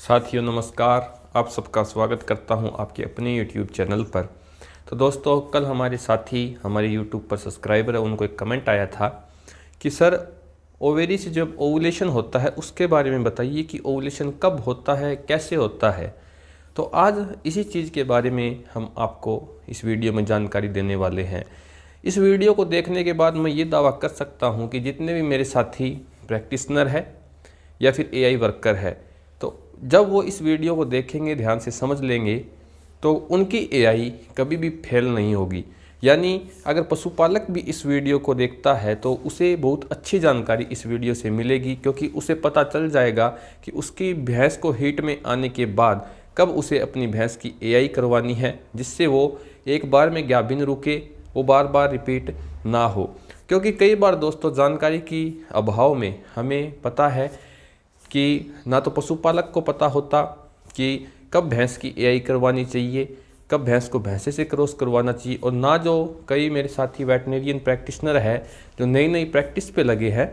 साथियों नमस्कार, आप सबका स्वागत करता हूं आपके अपने YouTube चैनल पर। तो दोस्तों, कल हमारे साथी हमारे YouTube पर सब्सक्राइबर है, उनको एक कमेंट आया था कि सर ओवेरी से जब ओवुलेशन होता है उसके बारे में बताइए कि ओवुलेशन कब होता है, कैसे होता है। तो आज इसी चीज़ के बारे में हम आपको इस वीडियो में जानकारी देने वाले हैं। इस वीडियो को देखने के बाद मैं ये दावा कर सकता हूँ कि जितने भी मेरे साथी प्रैक्टिशनर है या फिर AI वर्कर है, तो जब वो इस वीडियो को देखेंगे, ध्यान से समझ लेंगे, तो उनकी AI कभी भी फेल नहीं होगी। यानी अगर पशुपालक भी इस वीडियो को देखता है तो उसे बहुत अच्छी जानकारी इस वीडियो से मिलेगी, क्योंकि उसे पता चल जाएगा कि उसकी भैंस को हीट में आने के बाद कब उसे अपनी भैंस की AI करवानी है, जिससे वो एक बार में गाभिन रुके, वो बार बार रिपीट ना हो। क्योंकि कई बार दोस्तों जानकारी की अभाव में हमें पता है कि ना तो पशुपालक को पता होता कि कब भैंस की AI करवानी चाहिए, कब भैंस को भैंसे से क्रॉस करवाना चाहिए, और ना जो कई मेरे साथी वेटनेरियन प्रैक्टिशनर है जो नई नई प्रैक्टिस पे लगे हैं,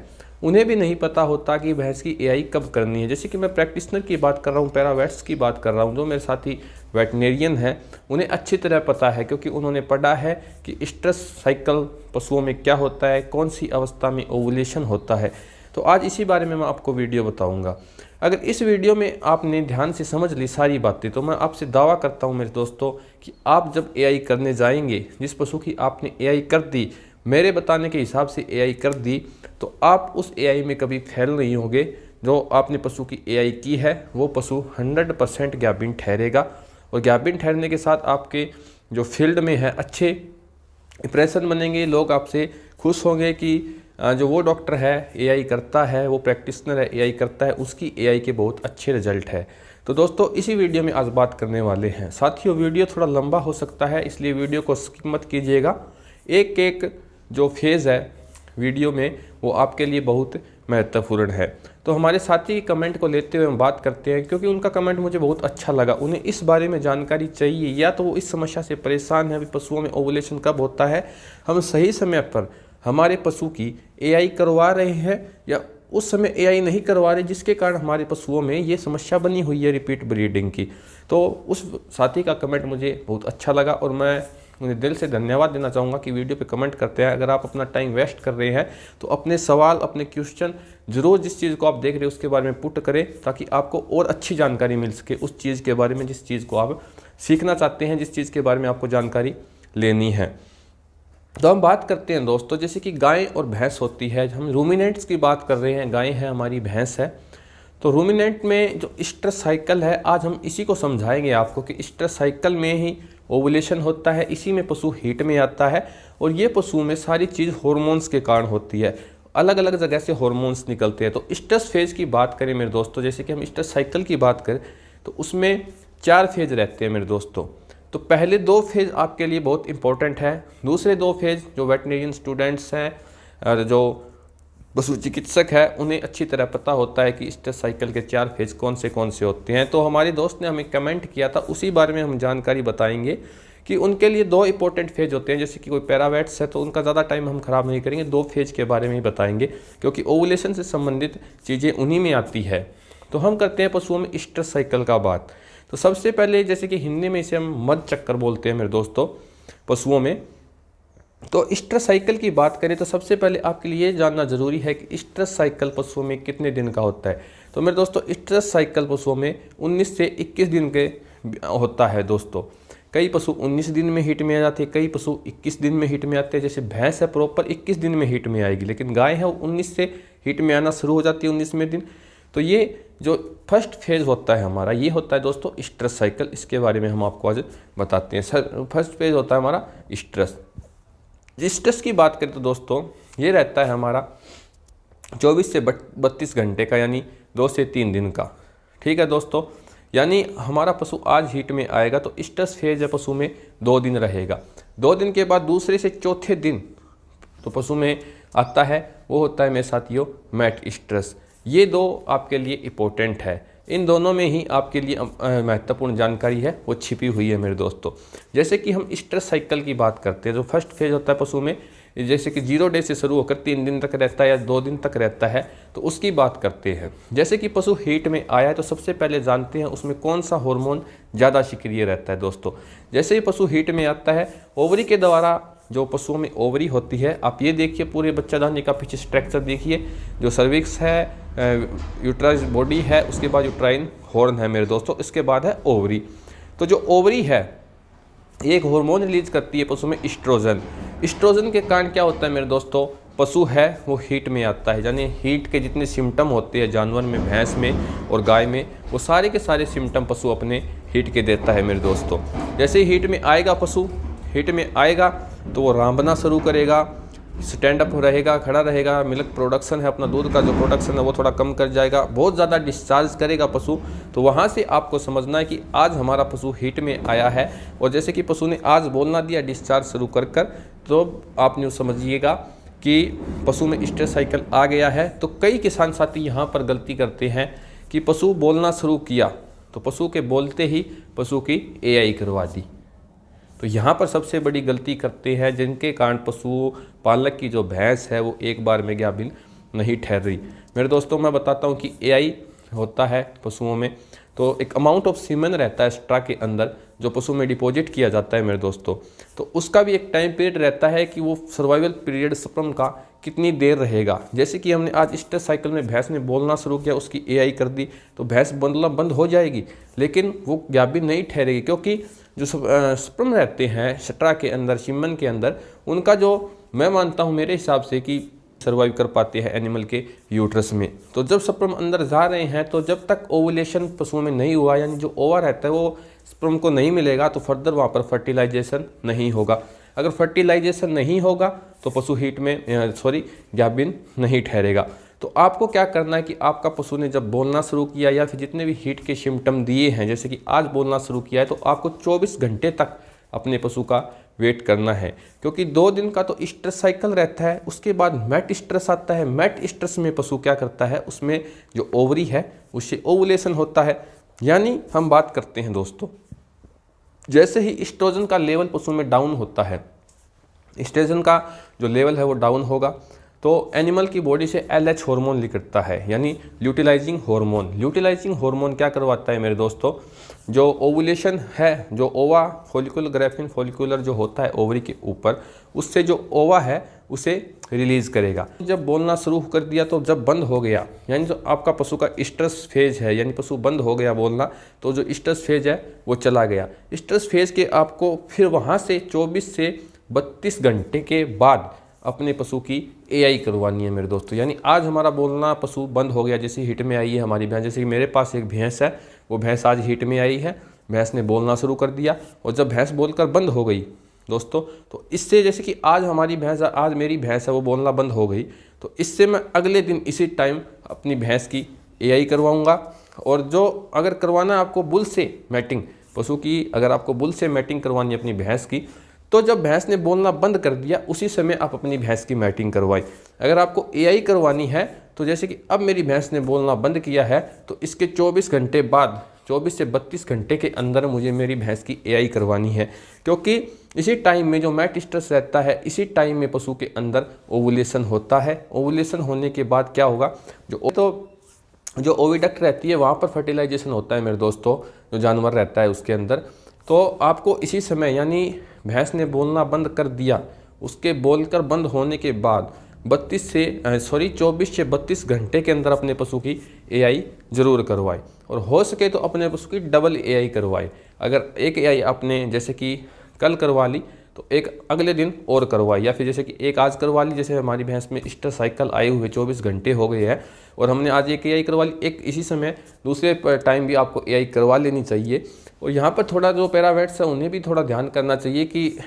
उन्हें भी नहीं पता होता कि भैंस की AI कब करनी है। जैसे कि मैं प्रैक्टिशनर की बात कर रहा हूँ, पैरावेट्स की बात कर रहा हूँ, जो मेरे साथी वेटनेरियन हैं उन्हें अच्छी तरह पता है, क्योंकि उन्होंने पढ़ा है कि स्ट्रेस साइकिल पशुओं में क्या होता है, कौन सी अवस्था में ओवुलेशन होता है। तो आज इसी बारे में मैं आपको वीडियो बताऊंगा। अगर इस वीडियो में आपने ध्यान से समझ ली सारी बातें, तो मैं आपसे दावा करता हूं मेरे दोस्तों कि आप जब AI करने जाएंगे, जिस पशु की आपने AI कर दी, मेरे बताने के हिसाब से AI कर दी, तो आप उस AI में कभी फेल नहीं होंगे। जो आपने पशु की AI की है वो पशु 100% गाभिन ठहरेगा, और गाभिन ठहरने के साथ आपके जो फील्ड में है अच्छे इंप्रेशन बनेंगे। लोग आपसे खुश होंगे कि जो वो डॉक्टर है AI करता है, वो प्रैक्टिशनर है AI करता है, उसकी AI के बहुत अच्छे रिजल्ट है। तो दोस्तों इसी वीडियो में आज बात करने वाले हैं। साथियों वीडियो थोड़ा लंबा हो सकता है, इसलिए वीडियो को स्किप मत कीजिएगा। एक एक जो फेज़ है वीडियो में वो आपके लिए बहुत महत्वपूर्ण है। तो हमारे साथी कमेंट को लेते हुए हम बात करते हैं, क्योंकि उनका कमेंट मुझे बहुत अच्छा लगा। उन्हें इस बारे में जानकारी चाहिए, या तो वो इस समस्या से परेशान है, पशुओं में ओवुलेशन कब होता है, हम सही समय पर हमारे पशु की AI करवा रहे हैं या उस समय AI नहीं करवा रहे, जिसके कारण हमारे पशुओं में ये समस्या बनी हुई है रिपीट ब्रीडिंग की। तो उस साथी का कमेंट मुझे बहुत अच्छा लगा, और मैं उन्हें दिल से धन्यवाद देना चाहूँगा कि वीडियो पे कमेंट करते हैं। अगर आप अपना टाइम वेस्ट कर रहे हैं तो अपने सवाल, अपने क्वेश्चन ज़रूर जिस चीज़ को आप देख रहे हैं उसके बारे में पुट करें, ताकि आपको और अच्छी जानकारी मिल सके उस चीज़ के बारे में जिस चीज़ को आप सीखना चाहते हैं, जिस चीज़ के बारे में आपको जानकारी लेनी है। तो हम बात करते हैं दोस्तों, जैसे कि गाय और भैंस होती है। हम रूमिनेंट्स की बात कर रहे हैं, गाय है हमारी, भैंस है। तो रूमिनेंट में जो स्ट्रेस साइकिल है, आज हम इसी को समझाएंगे आपको कि स्ट्रेस साइकिल में ही ओवुलेशन होता है, इसी में पशु हीट में आता है, और ये पशु में सारी चीज़ हार्मोन्स के कारण होती है। अलग अलग जगह से हार्मोन्स निकलते हैं। तो स्ट्रेस फेज की बात करें मेरे दोस्तों, जैसे कि हम स्ट्रेस साइकिल की बात करें तो उसमें 4 फेज रहते हैं मेरे दोस्तों। तो पहले 2 फेज़ आपके लिए बहुत इंपॉर्टेंट है। दूसरे 2 फेज़ जो वेटनेरियन स्टूडेंट्स हैं और जो पशु चिकित्सक है, उन्हें अच्छी तरह पता होता है कि स्ट्रेस साइकिल के 4 फेज़ कौन से होते हैं। तो हमारे दोस्त ने हमें कमेंट किया था, उसी बारे में हम जानकारी बताएंगे कि उनके लिए 2 इंपॉर्टेंट फेज होते हैं। जैसे कि कोई पैरावेट्स है तो उनका ज़्यादा टाइम हम खराब नहीं करेंगे, 2 फेज के बारे में ही बताएंगे, क्योंकि ओवुलेशन से संबंधित चीज़ें उन्हीं में आती है। तो हम करते हैं पशुओं में स्ट्रेस साइकिल का बात। तो सबसे पहले, जैसे कि हिंदी में इसे हम मध चक्कर बोलते हैं मेरे दोस्तों पशुओं में। तो स्ट्रेस साइकिल की बात करें तो सबसे पहले आपके लिए जानना जरूरी है कि स्ट्रेस साइकिल पशुओं में कितने दिन का होता है। तो मेरे दोस्तों स्ट्रेस साइकिल पशुओं में 19 से 21 दिन के होता है दोस्तों। कई पशु 19 दिन में हीट में आ जाते हैं, कई पशु 21 दिन में हीट में आते हैं। जैसे भैंस है प्रॉपर 21 दिन में हीट में आएगी, लेकिन गाय है 19 से हीट में आना शुरू हो जाती है 19वें दिन। तो ये जो फर्स्ट फेज होता है हमारा, ये होता है दोस्तों स्ट्रेस साइकिल। इसके बारे में हम आपको आज बताते हैं। सर, फर्स्ट फेज होता है हमारा स्ट्रेस। स्ट्रेस की बात करें तो दोस्तों ये रहता है हमारा 24 से 32 घंटे का, यानी 2 से 3 दिन का। ठीक है दोस्तों, यानी हमारा पशु आज हीट में आएगा तो स्ट्रेस फेज है पशु में 2 दिन रहेगा। 2 दिन के बाद दूसरे से चौथे दिन तो पशु में आता है, वो होता है मेरे साथियों मैट स्ट्रेस। ये 2 आपके लिए इम्पोर्टेंट है। इन दोनों में ही आपके लिए महत्वपूर्ण जानकारी है वो छिपी हुई है मेरे दोस्तों। जैसे कि हम स्ट्रेस साइकिल की बात करते हैं, जो फर्स्ट फेज होता है पशु में जैसे कि 0 डे से शुरू होकर 3 दिन तक रहता है या 2 दिन तक रहता है, तो उसकी बात करते हैं। जैसे कि पशु हीट में आया है तो सबसे पहले जानते हैं उसमें कौन सा हार्मोन ज़्यादा सक्रिय रहता है। दोस्तों जैसे ही पशु हीट में आता है, ओवरी के द्वारा, जो पशुओं में ओवरी होती है, आप ये देखिए पूरे बच्चादानी का पीछे स्ट्रक्चर देखिए, जो सर्विक्स है, यूट्राइज बॉडी है, उसके बाद यूट्राइन हॉर्न है मेरे दोस्तों, इसके बाद है ओवरी। तो जो ओवरी है एक हार्मोन रिलीज करती है पशु में, इस्ट्रोजन। इस्ट्रोजन के कारण क्या होता है मेरे दोस्तों, पशु है वो हीट में आता है, यानी हीट के जितने सिम्टम होते हैं जानवर में, भैंस में और गाय में, वो सारे के सारे सिम्टम पशु अपने हीट के देता है मेरे दोस्तों। जैसे ही हीट में आएगा पशु, हीट में आएगा तो वो रांबना शुरू करेगा, स्टैंड अप रहेगा, खड़ा रहेगा, मिल्क प्रोडक्शन है, अपना दूध का जो प्रोडक्शन है वो थोड़ा कम कर जाएगा, बहुत ज़्यादा डिस्चार्ज करेगा पशु। तो वहाँ से आपको समझना है कि आज हमारा पशु हीट में आया है। और जैसे कि पशु ने आज बोलना दिया डिस्चार्ज शुरू कर तो आप यूँ समझिएगा कि पशु में स्ट्रेस साइकिल आ गया है। तो कई किसान साथी यहाँ पर गलती करते हैं कि पशु बोलना शुरू किया तो पशु के बोलते ही पशु की एआई करवा दी। तो यहाँ पर सबसे बड़ी गलती करते हैं, जिनके कारण पशु पालक की जो भैंस है वो एक बार में गाभिन नहीं ठहर रही। मेरे दोस्तों मैं बताता हूँ कि एआई होता है पशुओं में, तो एक अमाउंट ऑफ सीमेन रहता है स्ट्रा के अंदर जो पशु में डिपॉजिट किया जाता है मेरे दोस्तों। तो उसका भी एक टाइम पीरियड रहता है कि वो सर्वाइवल पीरियड स्पर्म का कितनी देर रहेगा। जैसे कि हमने आज स्ट्रेस साइकिल में भैंस ने बोलना शुरू किया, उसकी एआई कर दी, तो भैंस बोलना बंद हो जाएगी, लेकिन वो गाभिन नहीं ठहरेगी, क्योंकि जो स्पर्म रहते हैं स्ट्रा के अंदर, सीमेन के अंदर, उनका जो मैं मानता हूँ मेरे हिसाब से कि सर्वाइव कर पाते हैं एनिमल के यूट्रस में। तो जब स्पर्म अंदर जा रहे हैं, तो जब तक ओवुलेशन पशुओं में नहीं हुआ, यानी जो ओवा रहता है वो स्पर्म को नहीं मिलेगा, तो फर्दर वहाँ पर फर्टिलाइजेशन नहीं होगा। अगर फर्टिलाइजेशन नहीं होगा तो पशु हीट में गाभिन नहीं ठहरेगा। तो आपको क्या करना है कि आपका पशु ने जब बोलना शुरू किया या फिर जितने भी हीट के सिम्टम दिए हैं, जैसे कि आज बोलना शुरू किया है, तो आपको 24 घंटे तक अपने पशु का वेट करना है, क्योंकि 2 दिन का तो स्ट्रेस साइकिल रहता है। उसके बाद मैट स्ट्रेस आता है। मैट स्ट्रेस में पशु क्या करता है, उसमें जो ओवरी है उससे ओवुलेशन होता है। यानी हम बात करते हैं दोस्तों, जैसे ही एस्ट्रोजन का लेवल पशु में डाउन होता है, एस्ट्रोजन का जो लेवल है वो डाउन होगा, तो एनिमल की बॉडी से LH हार्मोन निकलता है, यानी ल्यूटिलाइजिंग हार्मोन। ल्यूटिलाइजिंग हार्मोन क्या करवाता है मेरे दोस्तों, जो ओवुलेशन है, जो ओवा फॉलिकुलर ग्राफिन फॉलिकुलर जो होता है ओवरी के ऊपर, उससे जो ओवा है उसे रिलीज करेगा। जब बोलना शुरू कर दिया तो जब बंद हो गया, यानी जो आपका पशु का स्ट्रेस फेज है, यानी पशु बंद हो गया बोलना, तो जो स्ट्रेस फेज है वो चला गया। स्ट्रेस फेज के आपको फिर वहाँ से 24 से 32 घंटे के बाद अपने पशु की एआई करवानी है मेरे दोस्तों। यानी आज हमारा बोलना पशु बंद हो गया, जैसे हीट में आई है हमारी भैंस, जैसे कि मेरे पास एक भैंस है, वो भैंस आज हीट में आई है, भैंस ने बोलना शुरू कर दिया, और जब भैंस बोलकर बंद हो गई दोस्तों, तो इससे जैसे कि आज हमारी भैंस, आज मेरी भैंस है वो बोलना बंद हो गई, तो इससे मैं अगले दिन इसी टाइम अपनी भैंस की एआई करवाऊँगा। और जो अगर करवाना आपको बुल से मैटिंग पशु की, अगर आपको बुल से मैटिंग करवानी है अपनी भैंस की, तो जब भैंस ने बोलना बंद कर दिया उसी समय आप अपनी भैंस की मैटिंग करवाई। अगर आपको एआई करवानी है, तो जैसे कि अब मेरी भैंस ने बोलना बंद किया है, तो इसके 24 घंटे बाद, 24 से 32 घंटे के अंदर मुझे मेरी भैंस की एआई करवानी है, क्योंकि इसी टाइम में जो मैट स्ट्रेस रहता है, इसी टाइम में पशु के अंदर ओवुलेशन होता है। ओवुलेशन होने के बाद क्या होगा, जो ओविडक्ट रहती है वहाँ पर फर्टिलाइजेशन होता है मेरे दोस्तों, जो जानवर रहता है उसके अंदर। तो आपको इसी समय, यानी भैंस ने बोलना बंद कर दिया, उसके बोलकर बंद होने के बाद 24 से 32 घंटे के अंदर अपने पशु की एआई जरूर करवाए, और हो सके तो अपने पशु की डबल एआई करवाए। अगर एक एआई आपने जैसे कि कल करवा ली, तो एक अगले दिन और करवाई, या फिर जैसे कि एक आज करवा ली, जैसे हमारी भैंस में स्ट्रेस साइकिल आए हुए 24 घंटे हो गए हैं और हमने आज एक एआई करवा ली, एक इसी समय दूसरे टाइम भी आपको एआई करवा लेनी चाहिए। और यहाँ पर थोड़ा जो पैरावेट्स है उन्हें भी थोड़ा ध्यान करना चाहिए कि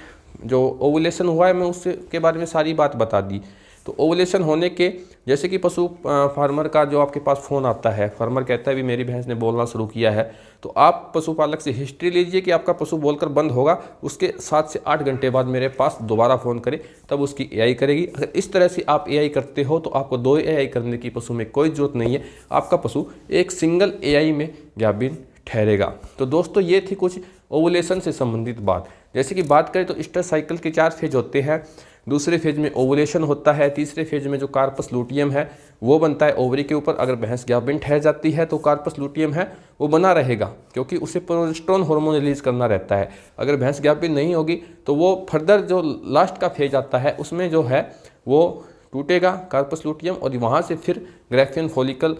जो ओवुलेशन हुआ है, मैं उसके बारे में सारी बात बता दी। तो ओवुलेशन होने के, जैसे कि पशु फार्मर का जो आपके पास फ़ोन आता है, फार्मर कहता है भी मेरी भैंस ने बोलना शुरू किया है, तो आप पशुपालक से हिस्ट्री लीजिए कि आपका पशु बोलकर बंद होगा, उसके 7 से 8 घंटे बाद मेरे पास दोबारा फ़ोन करें, तब उसकी एआई करेगी। अगर इस तरह से आप एआई करते हो तो आपको 2 एआई करने की पशु में कोई ज़रूरत नहीं है, आपका पशु एक सिंगल एआई में गाभिन ठहरेगा। तो दोस्तों ये थी कुछ ओवुलेशन से संबंधित बात। जैसे कि बात करें तो ईस्टर साइकिल के 4 फेज होते हैं। दूसरे फेज में ओवुलेशन होता है। तीसरे फेज में जो कार्पस लूटियम है वो बनता है ओवरी के ऊपर। अगर भैंस गाभिन ठहर जाती है तो कार्पस लूटियम है वो बना रहेगा, क्योंकि उसे प्रोजेस्टेरोन हार्मोन रिलीज करना रहता है। अगर भैंस गाभिन नहीं होगी तो वो फर्दर जो लास्ट का फेज आता है उसमें जो है वो टूटेगा कार्पस लूटियम, और वहाँ से फिर ग्राफियन फॉलिकल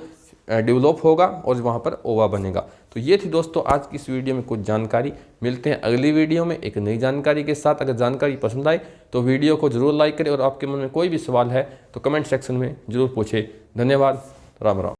डेवलप होगा और वहाँ पर ओवा बनेगा। तो ये थी दोस्तों आज की इस वीडियो में कुछ जानकारी। मिलते हैं अगली वीडियो में एक नई जानकारी के साथ। अगर जानकारी पसंद आए तो वीडियो को जरूर लाइक करें, और आपके मन में कोई भी सवाल है तो कमेंट सेक्शन में जरूर पूछें। धन्यवाद। राम राम।